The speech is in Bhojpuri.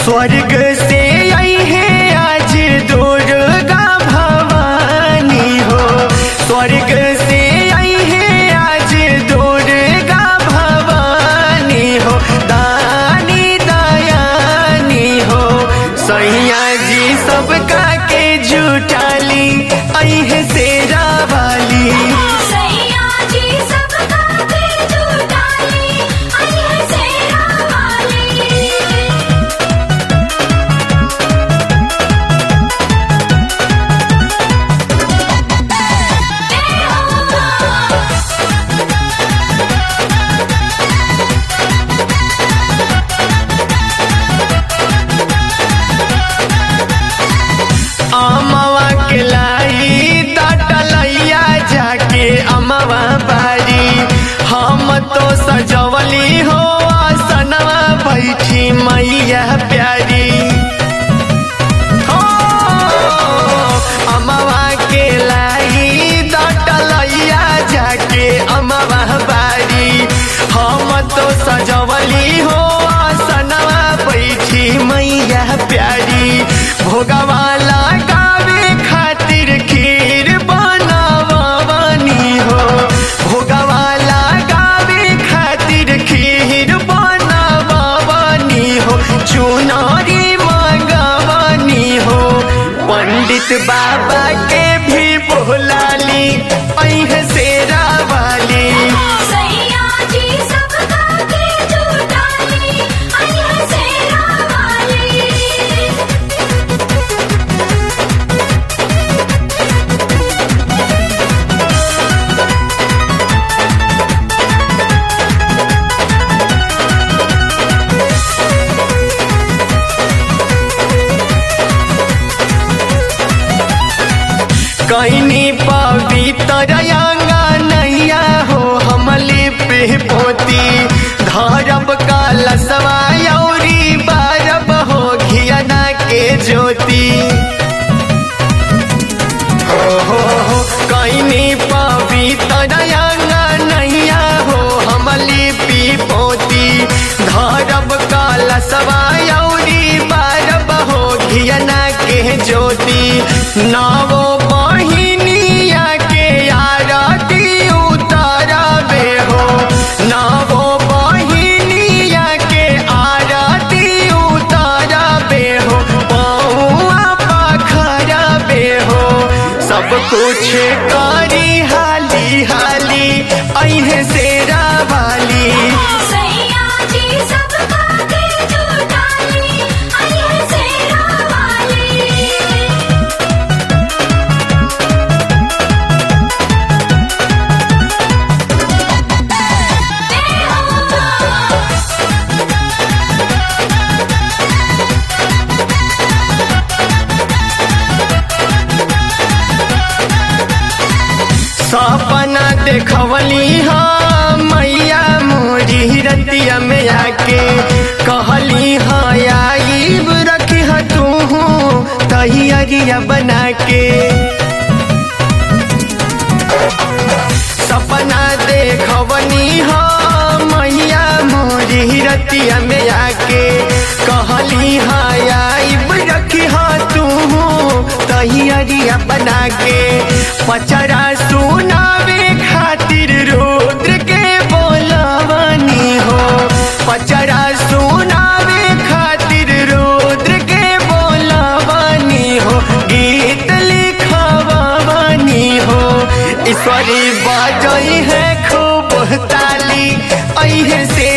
स्वर्ग से आई है आज दुर्गा भवानी हो। स्वर्ग से आई है आज दुर्गा भवानी हो। दानी दयानी हो सैया जी सबका के जुटाली आई है शेरा वाली। अमवा के लाई तटलैया जाके अमवा बारी हम तो सजवली हो आसनवा बैठी मैया प्यारी हो। अमवा के लाई तटलैया जाके अमवा बारी हम तो सजवली हो आसनवा बैठी मैया प्यारी। भोगवाला गावे खातिर खीर बनावनी हो। भोगवाला गावे खातिर खीर बनावनी हो। चुनरी मंगवनी हो पंडित बाबा के भी बोलाली ऐहे शेरा वाली। कईनी पवित्र अंगनैया हो हमले पे पोती धरब का लसवा औरी बारब हो घियना के ज्योति हो। कईनी पवित्र अंगनैया हो हमले पे पोती धरब का लसवा औरी बारब हो घियना के ज्योति। नवो बहिनिया के आरती उतारबे हो। नवो बहिनिया के आरती उतारबे हो। पौआ पखरबे हो सब कुछ करी हाली हाली ऐहे शेरा वाली। सपना देखवली हाँ मैया मोरी रतिया में आके कहली हाँ आईब रखी ह तू तैयारिया बना के। सपना देखवली हाँ मैया मोरी रतिया में आके कहली हाँ आईब रखी ह तू तैयारिया बना के। पचरा सुनावे खातिर रुद्र के बोलवनी हो। पचरा सुनावे खातिर रुद्र के बोलवनी हो। गीत लिखवनी हो ईश्वरी बजई है खूब ताली ऐहे से